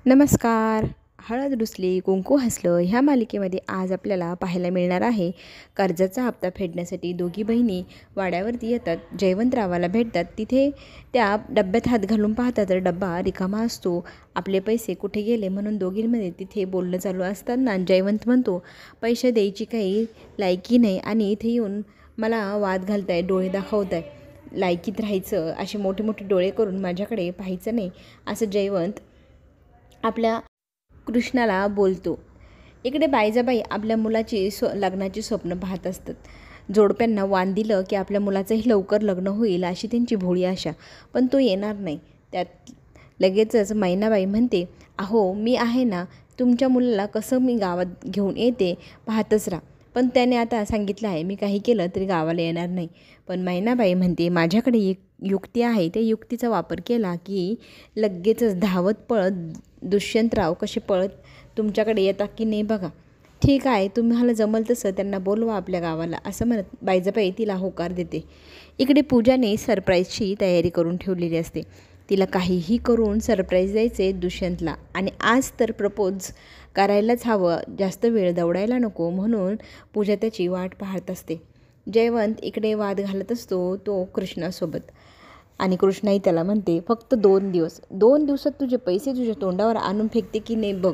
नमस्कार. हळद रुसली कुंकू हसलं ह्या मालिकेमध्ये आज आपल्याला पाहायला मिळणार आहे कर्जाचा हप्ता फेडण्यासाठी दोघी बहिणी वाड्यावरती येतात. जयवंतरावाला भेटतात. तिथे त्या डब्यात हात घालून पाहतात तर डब्बा रिकामा असतो. आपले पैसे कुठे गेले म्हणून दोघींमध्ये तिथे बोलणं चालू असताना जयवंत म्हणतो, पैसे द्यायची काही लायकी नाही आणि इथे येऊन मला वाद घालताय, डोळे दाखवताय. लायकीत राहायचं, असे मोठे मोठे डोळे करून माझ्याकडे पाहायचं नाही, असं जयवंत आपल्या कृष्णाला बोलतो. इकडे बायजाबाई आपल्या मुलाची लग्नाची स्वप्न पाहत असतात. जोडप्यांना वाण दिलं की आपल्या मुलाचंही लवकर लग्न होईल अशी त्यांची भोळी आशा, पण तो येणार नाही. त्यात लगेचच मैनाबाई म्हणते, अहो मी आहे ना, तुमच्या मुलाला कसं मी गावात घेऊन येते, पाहतच राहा. पण त्याने आता सांगितलं आहे, मी काही केलं तरी गावाला येणार नाही. पण मैनाबाई म्हणते, माझ्याकडे एक युक्ती आहे, त्या युक्तीचा वापर केला की लगेचच धावत पळत दुष्यंतराव कसे पळत तुमच्याकडे येतात की नाही बघा. ठीक आहे, तुम्हाला जमल तसं त्यांना बोलवा आपल्या गावाला, असं म्हणत बायजाबाई तिला होकार देते. इकडे पूजाने सरप्राईजची तयारी करून ठेवलेली असते. तिला काहीही करून सरप्राईज द्यायचे दुष्यंतला, आणि आज तर प्रपोज करायलाच हवं, जास्त वेळ दौडायला नको, म्हणून पूजा त्याची वाट पाहत असते. जयवंत इकडे वाद घालत असतो तो कृष्णासोबत, आणि कृष्णाही त्याला म्हणते, फक्त 2 दिवस, 2 दिवसात तुझे पैसे तुझ्या तोंडावर आणून फेकते की नाही बघ.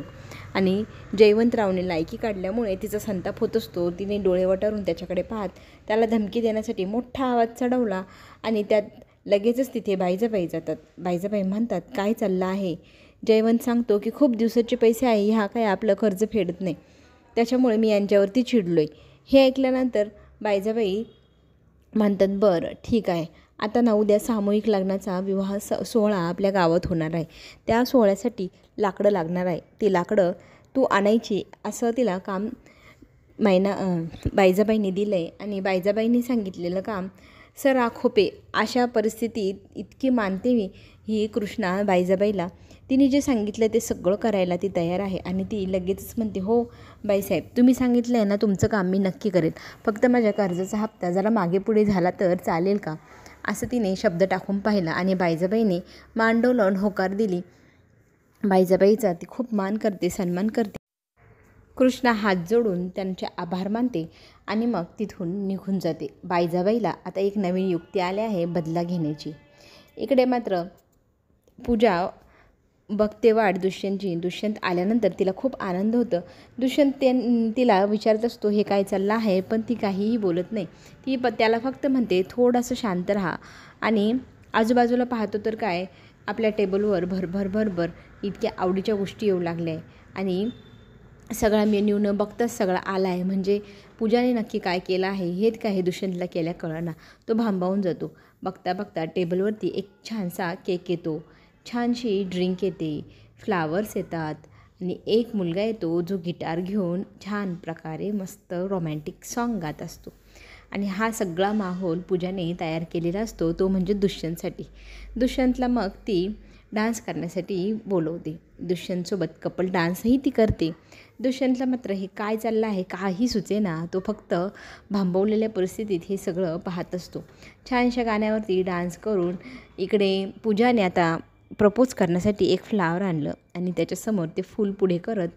आणि जयवंतरावने लायकी काढल्यामुळे तिचा संताप होत असतो. तिने डोळे वटारून त्याच्याकडे पाहत त्याला धमकी देण्यासाठी मोठा आवाज चढवला, आणि त्यात लगेचच तिथे बायजाबाई जातात. बायजाबाई म्हणतात, काय चाललं आहे. जयवंत सांगतो की खूप दिवसाचे पैसे आहे, ह्या काय आपलं कर्ज फेडत नाही, त्याच्यामुळे मी यांच्यावरती चिडलो आहे. हे ऐकल्यानंतर बायजाबाई म्हणतात, बरं ठीक आहे, आता ना उद्या सामूहिक लग्नाचा विवाह सोहळा आपल्या गावात होणार आहे. त्या सोहळ्यासाठी लाकडं लागणार आहे, ती लाकडं तू आणायची, असं तिला काम बायजाबाईंनी दिलं आहे. आणि बायजाबाईंनी सांगितलेलं काम सराखोपे. अशा परिस्थितीत इतकी मानते मी ही कृष्णा बायजाबाईला. तिने जे सांगितलं ते सगळं करायला ती तयार आहे. आणि ती लगेचच म्हणते, हो बाईसाहेब, तुम्ही सांगितलं आहे ना, तुमचं काम मी नक्की करेन, फक्त माझ्या कर्जाचा हप्ता जरा मागे पुढे झाला तर चालेल का, असं तिने शब्द टाकून पाहिला. आणि बायजाबाईने मान डोलावून होकार दिली. बायजाबाईचा ती खूप मान करते, सन्मान करते. कृष्णा हात जोडून त्यांचे आभार मानते आणि मग तिथून निघून जाते. बायजाबाईला आता एक नवीन युक्ती आली आहे बदला घेण्याची. इकडे मात्र पूजा बघते वाट दुष्यंतची. दुष्यंत आल्यानंतर तिला खूप आनंद होतं. दुष्यंत तिला विचारत असतो, हे काय चाललं आहे, पण ती काहीही बोलत नाही. ती त्याला फक्त म्हणते, थोडंसं शांत राहा. आणि आजूबाजूला पाहतो तर काय, आपल्या टेबलवर भरभर इतक्या आवडीच्या गोष्टी येऊ लागल्या आहे. आणि सगळा मेन्यू न बघताच सगळा आला आहे. म्हणजे पूजाने नक्की काय केलं आहे हे काय दुष्यंतला केल्या कळना. तो भांबावून जातो. बघता बघता टेबलवरती एक छानसा केक येतो, छानशी ड्रिंक येते, फ्लावर्स येतात, आणि एक मुलगा येतो जो गिटार घेऊन छान प्रकारे मस्त रोमॅन्टिक सॉन्ग गात असतो. आणि हा सगळा माहोल पूजाने तयार केलेला असतो, तो म्हणजे दुष्यंतसाठी. दुष्यंतला मग ती डान्स करण्यासाठी बोलवते. दुष्यंतसोबत कपल डान्सही ती करते. दुष्यंतला मात्र हे काय चाललं आहे काही सुचेना. तो फक्त भांबवलेल्या परिस्थितीत हे सगळं पाहत असतो. छानशा गाण्यावरती डान्स करून इकडे पूजाने आता प्रपोज करण्यासाठी एक फ्लावर आणलं, आणि त्याच्यासमोर ते फूल पुढे करत,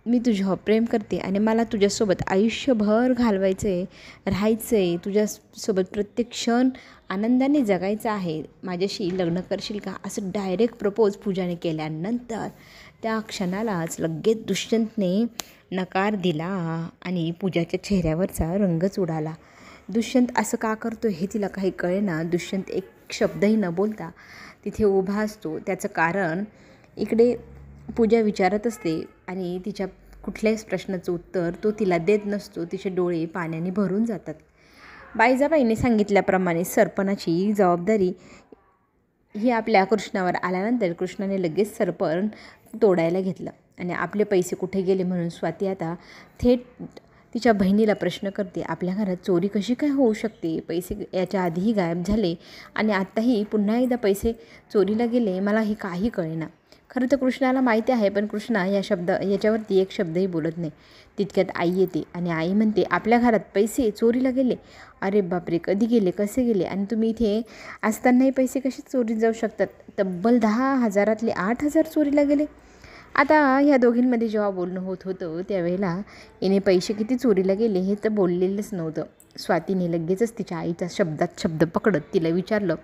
मी तुझ्यावर प्रेम करते आणि मला तुझ्यासोबत आयुष्यभर घालवायचं आहे, राहायचं आहे, तुझ्यासोबत प्रत्येक क्षण आनंदाने जगायचं आहे, माझ्याशी लग्न करशील का, असं डायरेक्ट प्रपोज पूजाने केल्यानंतर त्या क्षणालाच लगेच दुष्यंतने नकार दिला आणि पूजाच्या चेहऱ्यावरचा रंगच उडाला. दुष्यंत असं का करतो हे तिला काही कळेना. दुष्यंत एक शब्दही न बोलता तिथे उभा असतो. त्याचं कारण इकडे पूजा विचारत असते, आणि तिच्या कुठल्याच प्रश्नाचं उत्तर तो तिला देत नसतो. तिचे डोळे पाण्याने भरून जातात. बायजाबाईने सांगितल्याप्रमाणे सरपणाची जबाबदारी ही आपल्या कृष्णावर आल्यानंतर कृष्णाने लगेच सरपण तोडायला घेतलं. आणि आपले पैसे कुठे गेले म्हणून स्वाती आता थेट तिच्या बहिणीला प्रश्न करते, आपल्या घरात चोरी कशी काय होऊ शकते, पैसे याच्या आधीही गायब झाले आणि आत्ताही पुन्हा एकदा पैसे चोरीला गेले, मला हे काही कळेना. खरं तर कृष्णाला माहिती आहे, पण कृष्णा याच्यावरती एक शब्दही बोलत नाही. तितक्यात आई येते आणि आई म्हणते, आपल्या घरात पैसे चोरीला गेले, अरे बापरे, कधी गेले, कसे गेले, आणि तुम्ही इथे असतानाही पैसे कसे चोरीत जाऊ शकतात, तब्बल 10,000 8,000 चोरीला गेले. आता ह्या दोघींमध्ये जेव्हा बोलणं होत होतं त्यावेळेला हिने पैसे किती चोरीला गेले हे तर बोललेलंच नव्हतं. स्वातीने लगेचच तिच्या आईचा शब्दात शब्द पकडत तिला विचारलं,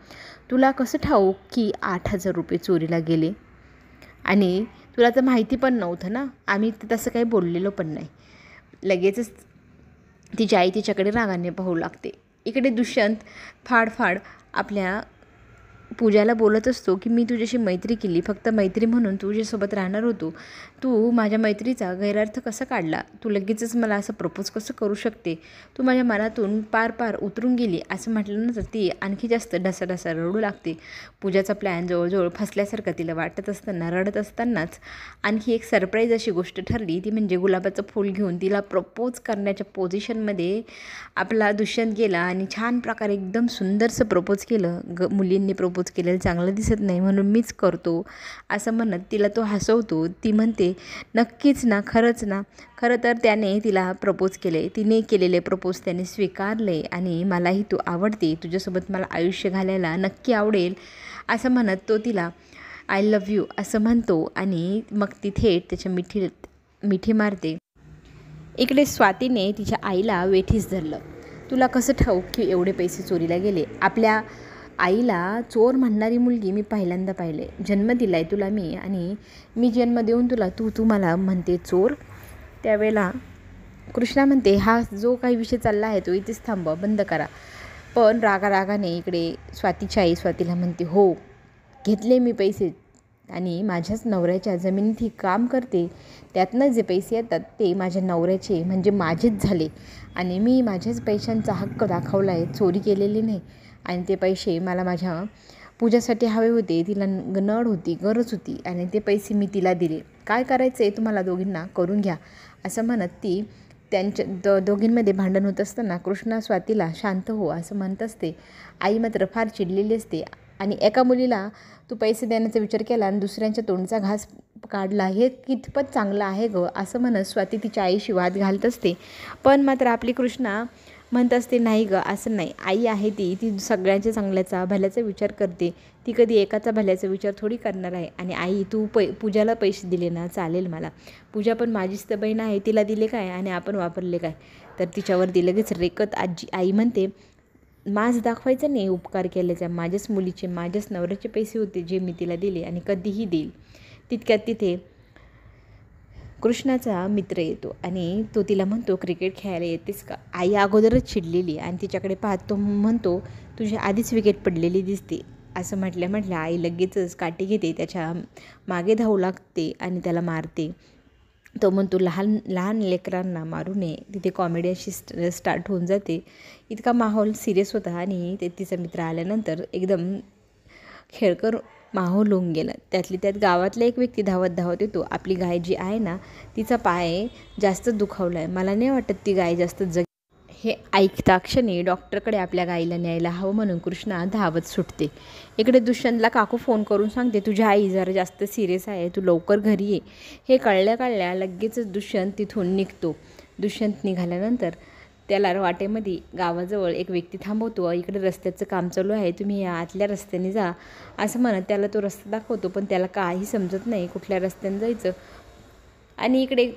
तुला कसं ठाऊक की 8,000 रुपये चोरीला गेले? आणि तुला तर माहिती पण नव्हतं ना, आम्ही तसं काही बोललेलो पण नाही. लगेचच तिची आई तिच्याकडे रागाने पाहू लागते. इकडे दुष्यंत फाडफाड आपल्या पूजाला बोलत असतो की मी तुझ्याशी मैत्री केली, फक्त मैत्री म्हणून तुझ्यासोबत राहणार होतो. तू माझ्या मैत्रीचा गैरअर्थ कसा काढला? तू लगेचच मला असं प्रपोज कसं करू शकते? तू माझ्या मनातून पार पार उतरून गेली असं म्हटल्यानंतर ती आणखी जास्त ढसाढसा रडू लागते. पूजाचा प्लॅन जवळजवळ फसल्यासारखं तिला वाटत असताना रडत असतानाच आणखी एक सरप्राईज अशी गोष्ट ठरली, ती म्हणजे गुलाबाचं फूल घेऊन तिला प्रपोज करण्याच्या पोझिशनमध्ये आपला दुष्यंत गेला आणि छान प्रकारे एकदम सुंदरसं प्रपोज केलं. मुलींनी प्रपोज केलेलं चांगलं दिसत नाही म्हणून मीच करतो असं म्हणत तिला तो हसवतो. ती म्हणते, नक्कीच ना, खरंच ना? खरं तर त्याने तिला प्रपोज केले, तिने केलेले प्रपोज त्याने स्वीकारले आणि मलाही तू आवडते, तुझ्यासोबत मला आयुष्य घालायला नक्की आवडेल असं म्हणत तो तिला आय लव्ह यू असं म्हणतो आणि मग ती थेट त्याच्या मिठी मारते. इकडे स्वातीने तिच्या आईला वेठीस धरलं. तुला कसं ठाऊक की एवढे पैसे चोरीला गेले? आपल्या आईला चोर म्हणणारी मुलगी मी पहिल्यांदा पाहिले. जन्म दिला आहे तुला मी आणि मी जन्म देऊन तू मला म्हणते चोर? त्यावेळेला कृष्णा म्हणते, हा जो काही विषय चालला आहे तो इथेच थांबवा, बंद करा. पण रागाने इकडे स्वातीची आई स्वातीला म्हणते, हो घेतले मी पैसे आणि माझ्याच नवऱ्याच्या जमिनीत ही काम करते, त्यातनं जे पैसे येतात ते माझ्या नवऱ्याचे म्हणजे माझेच झाले आणि मी माझ्याच पैशांचा हक्क दाखवला आहे, चोरी केलेली नाही. आणि ते पैसे मला माझ्या पूजासाठी हवे होते, तिला नड होती, गरज होती आणि ते पैसे मी तिला दिले. काय करायचं आहे तुम्हाला दोघींना करून घ्या असं म्हणत ती त्यांच्या दोघींमध्ये भांडण होत असताना कृष्णा स्वातीला शांत हो असं म्हणत असते. आई मात्र फार चिडलेली असते आणि एका मुलीला तू पैसे देण्याचा विचार केला आणि दुसऱ्यांच्या तोंडचा घास काढला, हे कितपत चांगलं आहे गं असं म्हणत स्वाती तिच्या आईशी वाद घालत असते. पण मात्र आपली कृष्णा म्हणत असते, नाही गं असं नाही, आई आहे ती सगळ्यांच्या चांगल्याचा भल्याचा विचार करते, ती कधी एकाचा भल्याचा विचार थोडी करणार आहे. आणि आई तू पूजाला पैसे दिले ना चालेल मला, पूजा पण माझीच तर बहीण आहे, तिला दिले काय आणि आपण वापरले काय? तर तिच्यावर ती लगेच रेकत आई म्हणते, माज दाखवायचं नाही उपकार केल्याचा, माझ्याच मुलीचे माझ्याच नवऱ्याचे पैसे होते जे मी तिला दिले आणि कधीही देईल. तितक्यात तिथे कृष्णाचा मित्र येतो आणि तो तिला म्हणतो, क्रिकेट खेळायला येतेस का? आई अगोदरच चिडलेली आणि तिच्याकडे पाहत तो म्हणतो, तुझी आधीच विकेट पडलेली दिसते असं म्हटल्या आई लगेचच काठी घेते, त्याच्या मागे धावू लागते आणि त्याला मारते. तो म्हणतो, लहान लहान लेकरांना मारू नये. तिथे कॉमेडी अशी स्टार्ट होऊन जाते. इतका माहोल सिरियस होता आणि तिचा मित्र आल्यानंतर एकदम खेळकर माहोल होऊन गेला. त्यातली त्यात गावातला एक व्यक्ती धावत येतो. आपली गाय जी आहे ना, तिचा पाय जास्त दुखावला आहे, मला नाही वाटत ती गाय जास्त हे ऐकता क्षणी डॉक्टरकडे आपल्या गाईला न्यायला हवं म्हणून कृष्णा धावत सुटते. इकडे दुष्यंतला काकू फोन करून सांगते, तुझी आई जरा जास्त सिरियस आहे, तू लवकर घरी ये. हे कळल्या लगेचच दुष्यंत तिथून निघतो. दुष्यंत निघाल्यानंतर त्याला वाटेमध्ये गावाजवळ एक व्यक्ती थांबवतो. इकडे रस्त्याचं काम चालू आहे, तुम्ही या आतल्या रस्त्याने जा असं म्हणत त्याला तो रस्ता दाखवतो. पण त्याला काही समजत नाही कुठल्या रस्त्याने जायचं. आणि इकडे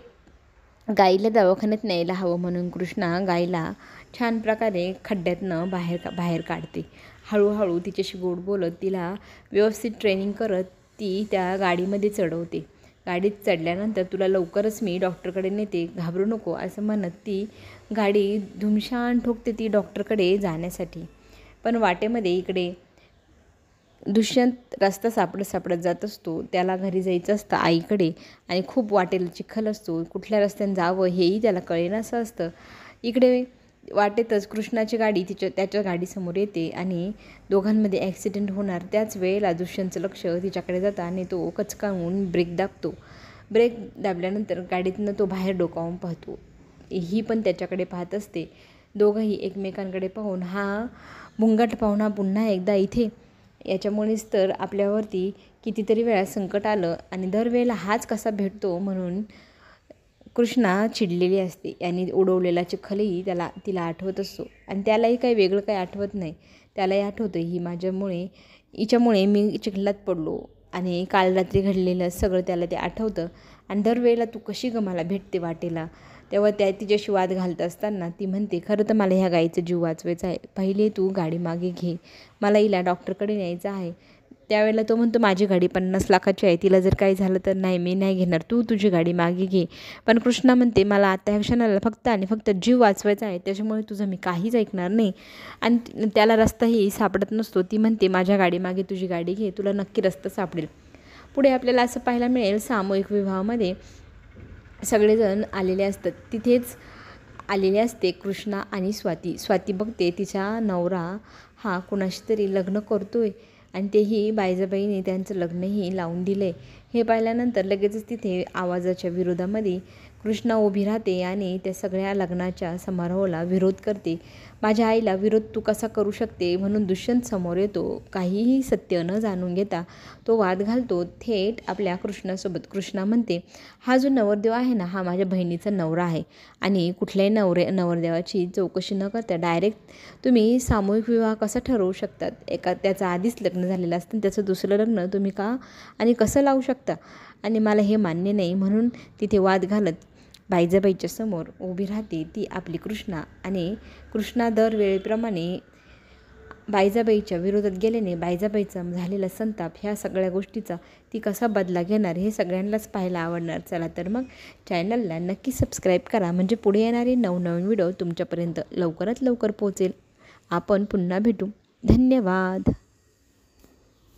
गाईला दवाखान्यात न्यायला हवं म्हणून कृष्णा गाईला छान प्रकारे खड्ड्यातनं बाहेर काढते. हळूहळू तिच्याशी गोड बोलत तिला व्यवस्थित ट्रेनिंग करत ती त्या गाडीमध्ये चढवते. गाडीत चढल्यानंतर तुला लवकरच मी डॉक्टरकडे नेते, घाबरू नको असं म्हणत ती गाडी धुमशान ठोकते ती डॉक्टरकडे जाण्यासाठी. पण वाटेमध्ये इकडे दुष्यंत रस्ता सापडत जात असतो. त्याला घरी जायचं असतं आईकडे आणि खूप वाटेला चिखल असतो, कुठल्या रस्त्याने जावं हेही त्याला कळेनासं असतं. इकडे वाटेतच कृष्णाची गाडी त्याच्या गाडीसमोर येते आणि दोघांमध्ये ॲक्सिडेंट होणार. त्याच वेळेला दुष्यंतचं लक्ष तिच्याकडे जातं आणि तो कचकावून ब्रेक दाबतो. ब्रेक दाबल्यानंतर गाडीतनं तो बाहेर डोकावून पाहतो. ही पण त्याच्याकडे पाहत असते. दोघंही एकमेकांकडे पाहून हा मुंगाट पाहुणा पुन्हा एकदा इथे, याच्यामुळेच तर आपल्यावरती कितीतरी वेळा संकट आलं आणि दरवेळेला हाच कसा भेटतो म्हणून कृष्णा चिडलेली असते. यांनी उडवलेला चिखलही तिला आठवत असतो आणि त्यालाही काही वेगळं काही आठवत नाही. त्यालाही आठवतं, हिच्यामुळे मी चिखलात पडलो आणि काल रात्री घडलेलं सगळं त्याला ते आठवतं. आणि दरवेळेला तू कशी गं मला भेटते वाटेला, तेव्हा तिच्याशी वाद घालत असताना ती म्हणते, खरं तर मला ह्या गाईचा जीव वाचवायचा आहे, पहिले तू गाडी मागे घे, मला हिला डॉक्टरकडे न्यायचं आहे. त्यावेळेला तो म्हणतो, माझी गाडी 50 लाखाची आहे, तिला जर काही झालं तर नाही, मी नाही घेणार, तू तुझी गाडी मागे घे. पण कृष्णा म्हणते, मला आता ह्या क्षणाला फक्त आणि फक्त जीव वाचवायचा आहे, त्याच्यामुळे तुझं मी काहीच ऐकणार नाही. आणि त्याला रस्ताही सापडत नसतो. ती म्हणते, माझ्या गाडी मागे तुझी गाडी घे, तुला नक्की रस्ता सापडेल. पुढे आपल्याला असं पाहायला मिळेल, सामूहिक विवाहामध्ये सगळेजण आलेले असतात. तिथेच आलेले असते कृष्णा आणि स्वाती. स्वाती बघते तिचा नवरा हा कुणाशी तरी लग्न करतोय आणि तेही बायजाबाईने त्यांचं लग्नही लावून दिले. हे पाहिल्यानंतर लगेचच तिथे आवाजाच्या विरोधामध्ये कृष्णा उभी राहते आणि त्या सगळ्या लग्नाच्या समारोहाला विरोध करते. माझ्या आईला विरोध तू कसा करू शकते, म्हणून दुष्यंत समोर येतो. काहीही सत्य न जाणून घेता तो वाद घालतो थेट आपल्या कृष्णासोबत. कृष्णा म्हणते, हा जो नवरदेव आहे ना, हा माझ्या बहिणीचा नवरा आहे आणि कुठल्याही नवरदेवाची चौकशी न करता डायरेक्ट तुम्ही सामूहिक विवाह कसा ठरवू शकतात. त्याचं आधीच लग्न झालेलं असतं, त्याचं दुसरं लग्न तुम्ही का आणि कसं लावू शकता, आणि मला हे मान्य नाही. म्हणून तिथे वाद घालत बायजाबाईच्या समोर उभी राहते ती आपली कृष्णा. आणि कृष्णा दरवेळेप्रमाणे बायजाबाईच्या विरोधात गेल्याने बायजाबाईचा झालेला संताप, ह्या सगळ्या गोष्टीचा ती कसा बदला घेणार हे सगळ्यांनाच पाहायला आवडणार. चला तर मग चॅनलला नक्की सबस्क्राईब करा, म्हणजे पुढे येणारे नवनवीन व्हिडिओ तुमच्यापर्यंत लवकरात लवकर पोहोचेल. आपण पुन्हा भेटू. धन्यवाद.